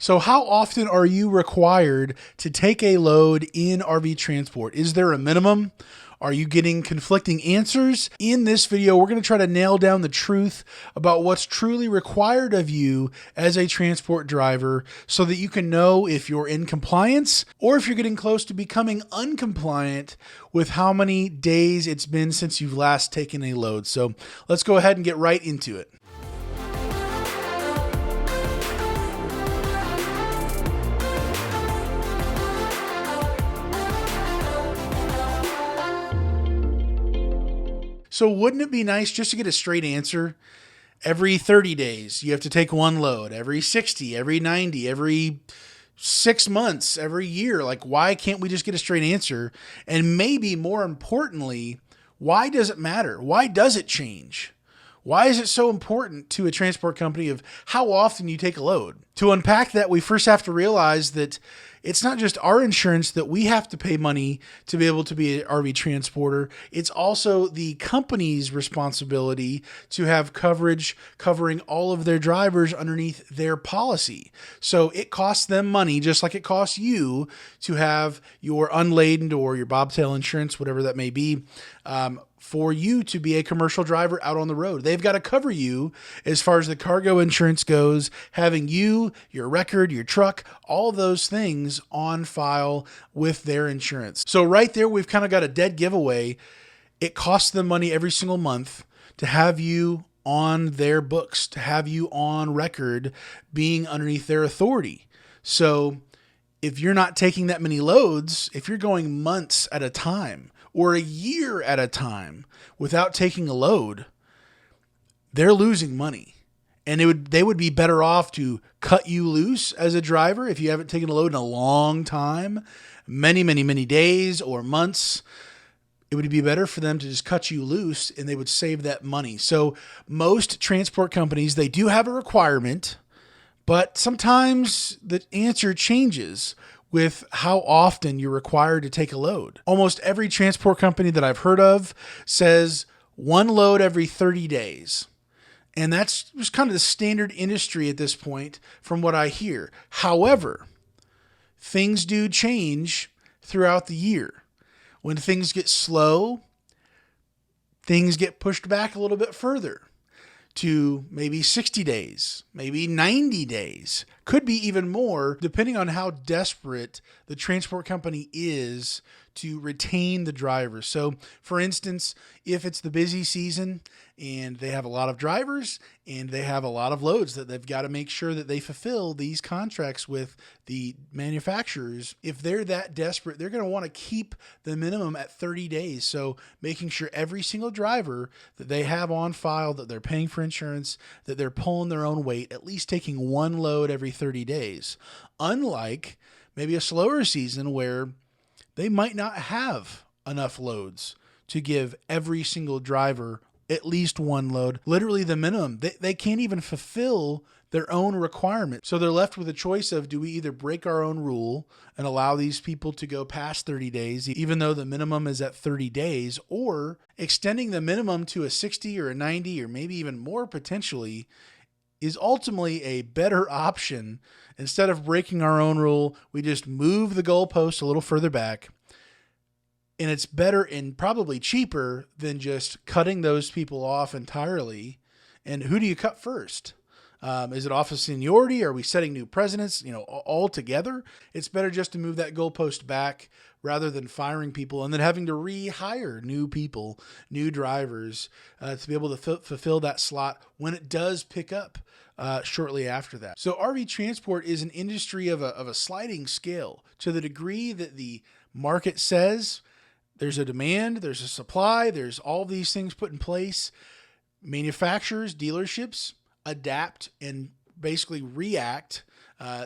So how often are you required to take a load in RV transport? Is there a minimum? Are you getting conflicting answers? In this video, we're going to try to nail down the truth about what's truly required of you as a transport driver so that you can know if you're in compliance or if you're getting close to becoming uncompliant with how many days it's been since you've last taken a load. So let's go ahead and get right into it. So wouldn't it be nice just to get a straight answer? Every 30 days, you have to take one load. Every 60, every 90, every 6 months, every year. Like, why can't we just get a straight answer? And maybe more importantly, why does it matter? Why does it change? Why is it so important to a transport company of how often you take a load? To unpack that, we first have to realize that it's not just our insurance that we have to pay money to be able to be an RV transporter. It's also the company's responsibility to have coverage covering all of their drivers underneath their policy. So it costs them money, just like it costs you to have your unladen or your bobtail insurance, whatever that may be, for you to be a commercial driver out on the road. They've got to cover you as far as the cargo insurance goes, having you, your record, your truck, all those things on file with their insurance. So right there, we've kind of got a dead giveaway. It costs them money every single month to have you on their books, to have you on record being underneath their authority. So if you're not taking that many loads, if you're going months at a time, or a year at a time without taking a load, they're losing money. And they would be better off to cut you loose as a driver if you haven't taken a load in a long time, many days or months. It would be better for them to just cut you loose and they would save that money. So most transport companies, they do have a requirement, but sometimes the answer changes with how often you're required to take a load. Almost every transport company that I've heard of says one load every 30 days. And that's just kind of the standard industry at this point from what I hear. However, things do change throughout the year. When things get slow, things get pushed back a little bit further to maybe 60 days, maybe 90 days, could be even more, depending on how desperate the transport company is to retain the drivers. So for instance, if it's the busy season and they have a lot of drivers and they have a lot of loads that they've got to make sure that they fulfill these contracts with the manufacturers, if they're that desperate, they're going to want to keep the minimum at 30 days. So making sure every single driver that they have on file, that they're paying for insurance, that they're pulling their own weight, at least taking one load every 30 days. Unlike maybe a slower season where they might not have enough loads to give every single driver at least one load, literally the minimum. They can't even fulfill their own requirement. So they're left with a choice of, do we either break our own rule and allow these people to go past 30 days, even though the minimum is at 30 days, or extending the minimum to a 60 or a 90 or maybe even more potentially is ultimately a better option. Instead of breaking our own rule, we just move the goalpost a little further back. And it's better and probably cheaper than just cutting those people off entirely. And who do you cut first? Is it off of seniority? Are we setting new precedents, all together? It's better just to move that goalpost back rather than firing people and then having to rehire new people, new drivers, to be able to fulfill that slot when it does pick up shortly after that. So RV transport is an industry of a sliding scale. To the degree that the market says there's a demand, there's a supply, there's all these things put in place, manufacturers, dealerships adapt and basically react.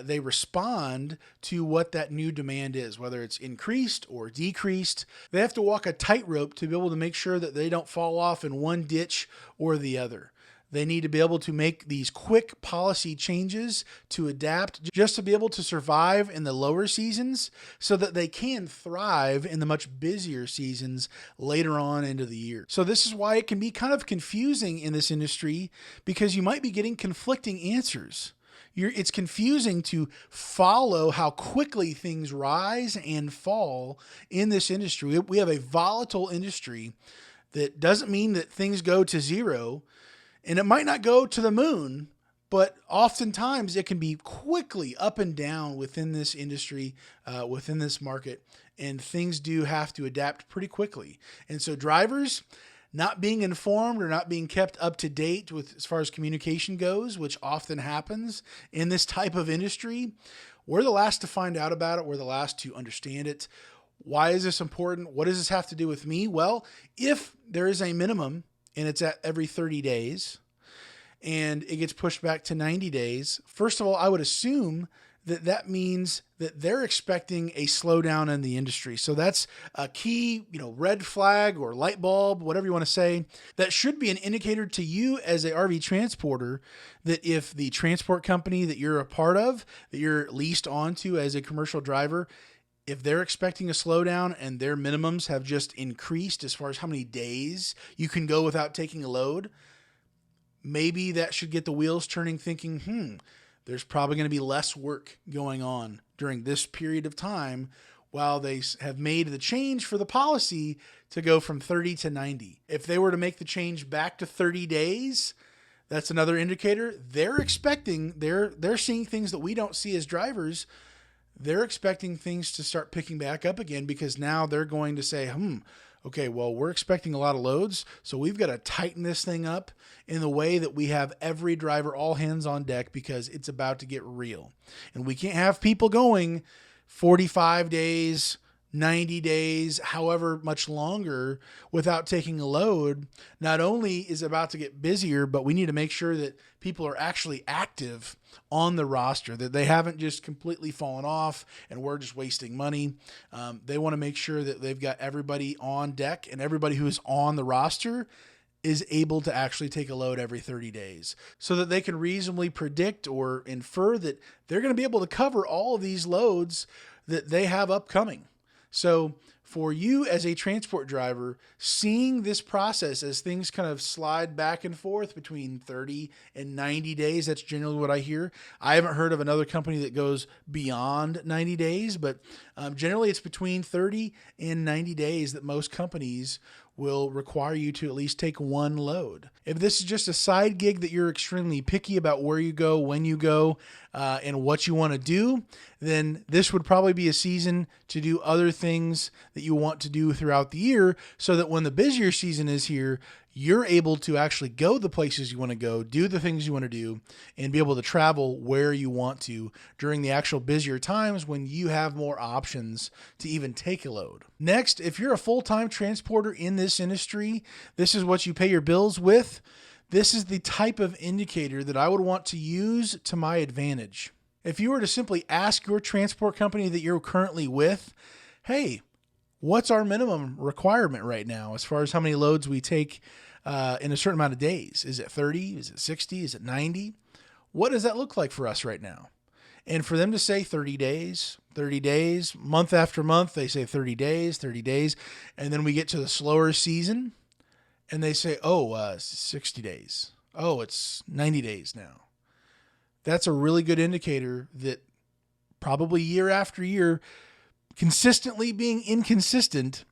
They respond to what that new demand is, whether it's increased or decreased. They have to walk a tightrope to be able to make sure that they don't fall off in one ditch or the other. They need to be able to make these quick policy changes to adapt just to be able to survive in the lower seasons so that they can thrive in the much busier seasons later on into the year. So this is why it can be kind of confusing in this industry because you might be getting conflicting answers. It's confusing to follow how quickly things rise and fall in this industry. We have a volatile industry that doesn't mean that things go to zero, and it might not go to the moon, but oftentimes it can be quickly up and down within this industry, within this market, and things do have to adapt pretty quickly. And so drivers not being informed or not being kept up to date with as far as communication goes, which often happens in this type of industry, we're the last to find out about it. We're the last to understand it. Why is this important? What does this have to do with me? Well, if there is a minimum and it's at every 30 days and it gets pushed back to 90 days, first of all, I would assume that that means that they're expecting a slowdown in the industry. So that's a key, red flag or light bulb, whatever you want to say. That should be an indicator to you as a RV transporter that if the transport company that you're a part of, that you're leased onto as a commercial driver, if they're expecting a slowdown and their minimums have just increased as far as how many days you can go without taking a load, maybe that should get the wheels turning thinking, there's probably going to be less work going on during this period of time while they have made the change for the policy to go from 30 to 90. If they were to make the change back to 30 days, that's another indicator. They're seeing things that we don't see as drivers. They're expecting things to start picking back up again because now they're going to say, okay, well, we're expecting a lot of loads, so we've got to tighten this thing up in the way that we have every driver all hands on deck because it's about to get real. And we can't have people going 45 days, 90 days, however much longer without taking a load. Not only is it about to get busier, but we need to make sure that people are actually active on the roster, that they haven't just completely fallen off and we're just wasting money. They want to make sure that they've got everybody on deck and everybody who is on the roster is able to actually take a load every 30 days so that they can reasonably predict or infer that they're going to be able to cover all of these loads that they have upcoming. So for you as a transport driver, seeing this process as things kind of slide back and forth between 30 and 90 days, that's generally what I hear. I haven't heard of another company that goes beyond 90 days, but generally it's between 30 and 90 days that most companies will require you to at least take one load. If this is just a side gig that you're extremely picky about where you go, when you go, and what you want to do, then this would probably be a season to do other things that you want to do throughout the year so that when the busier season is here, you're able to actually go the places you want to go, do the things you want to do, and be able to travel where you want to during the actual busier times when you have more options to even take a load. Next, if you're a full-time transporter in this industry, this is what you pay your bills with. This is the type of indicator that I would want to use to my advantage. If you were to simply ask your transport company that you're currently with, hey, what's our minimum requirement right now as far as how many loads we take in a certain amount of days? Is it 30? Is it 60? Is it 90? What does that look like for us right now? And for them to say 30 days, month after month, they say 30 days. And then we get to the slower season and they say, 60 days. Oh, it's 90 days now. That's a really good indicator that probably year after year, consistently being inconsistent,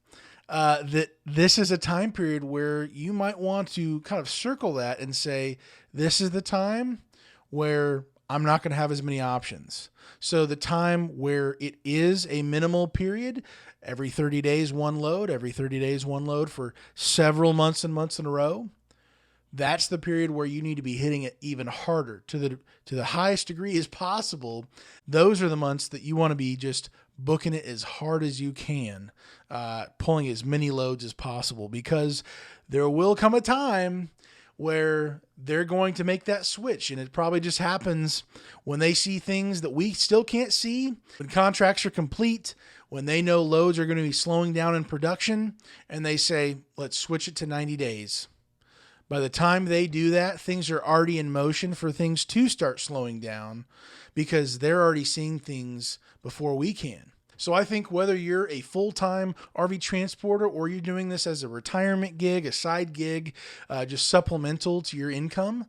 that this is a time period where you might want to kind of circle that and say, this is the time where I'm not going to have as many options. So the time where it is a minimal period, every 30 days, one load, for several months and months in a row, that's the period where you need to be hitting it even harder to the highest degree as possible. Those are the months that you want to be just booking it as hard as you can, pulling as many loads as possible, because there will come a time where they're going to make that switch. And it probably just happens when they see things that we still can't see, when contracts are complete, when they know loads are going to be slowing down in production, and they say, let's switch it to 90 days. By the time they do that, things are already in motion for things to start slowing down because they're already seeing things before we can. So I think whether you're a full-time RV transporter or you're doing this as a retirement gig, a side gig, just supplemental to your income,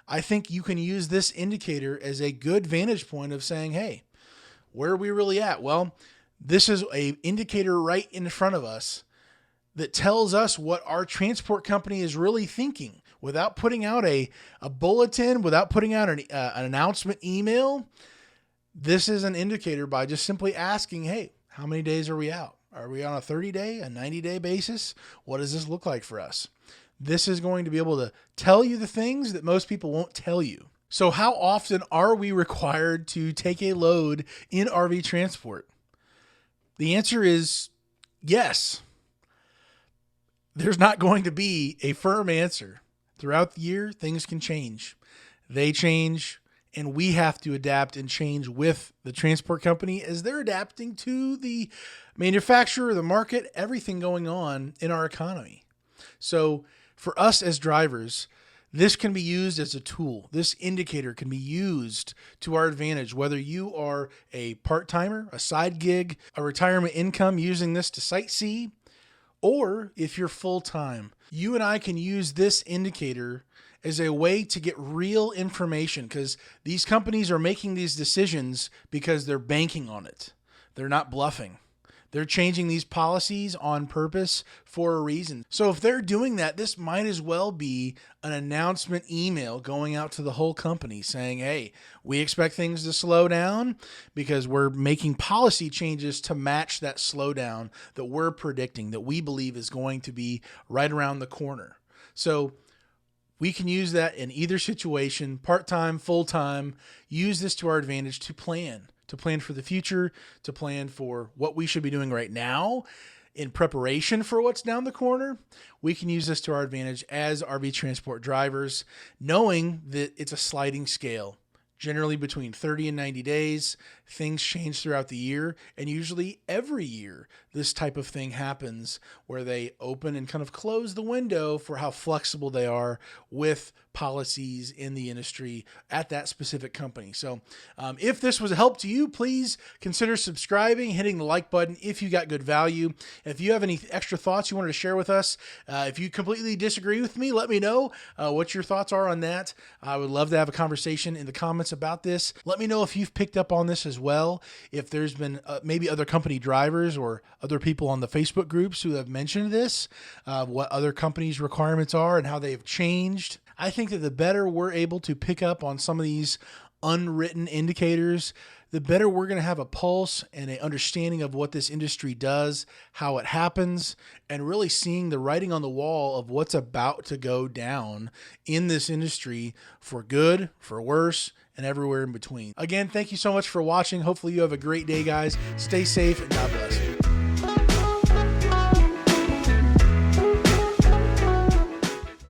I think you can use this indicator as a good vantage point of saying, hey, where are we really at? Well, this is an indicator right in front of us that tells us what our transport company is really thinking without putting out a bulletin, without putting out an announcement email. This is an indicator by just simply asking, hey, how many days are we out? Are we on a 30-day, a 90-day basis? What does this look like for us? This is going to be able to tell you the things that most people won't tell you. So how often are we required to take a load in RV transport? The answer is yes. There's not going to be a firm answer. Throughout the year, things can change. They change, and we have to adapt and change with the transport company as they're adapting to the manufacturer, the market, everything going on in our economy. So for us as drivers, this can be used as a tool. This indicator can be used to our advantage, whether you are a part-timer, a side gig, a retirement income using this to sightsee, or if you're full-time. You and I can use this indicator as a way to get real information, because these companies are making these decisions because they're banking on it. They're not bluffing. They're changing these policies on purpose for a reason. So if they're doing that, this might as well be an announcement email going out to the whole company saying, hey, we expect things to slow down because we're making policy changes to match that slowdown that we're predicting, that we believe is going to be right around the corner. So we can use that in either situation, part-time, full-time, use this to our advantage to plan for the future, to plan for what we should be doing right now in preparation for what's down the corner. We can use this to our advantage as RV transport drivers, knowing that it's a sliding scale. Generally between 30 and 90 days, things change throughout the year, and usually every year this type of thing happens where they open and kind of close the window for how flexible they are with policies in the industry at that specific company. So if this was a help to you, please consider subscribing, hitting the like button if you got good value. If you have any extra thoughts you wanted to share with us, if you completely disagree with me, let me know what your thoughts are on that. I would love to have a conversation in the comments about this. Let me know if you've picked up on this as well. If there's been maybe other company drivers or other people on the Facebook groups who have mentioned this, what other companies' requirements are and how they've changed. I think that the better we're able to pick up on some of these unwritten indicators, the better we're going to have a pulse and an understanding of what this industry does, how it happens, and really seeing the writing on the wall of what's about to go down in this industry for good, for worse, and everywhere in between. Again, thank you so much for watching. Hopefully you have a great day, guys. Stay safe and God bless.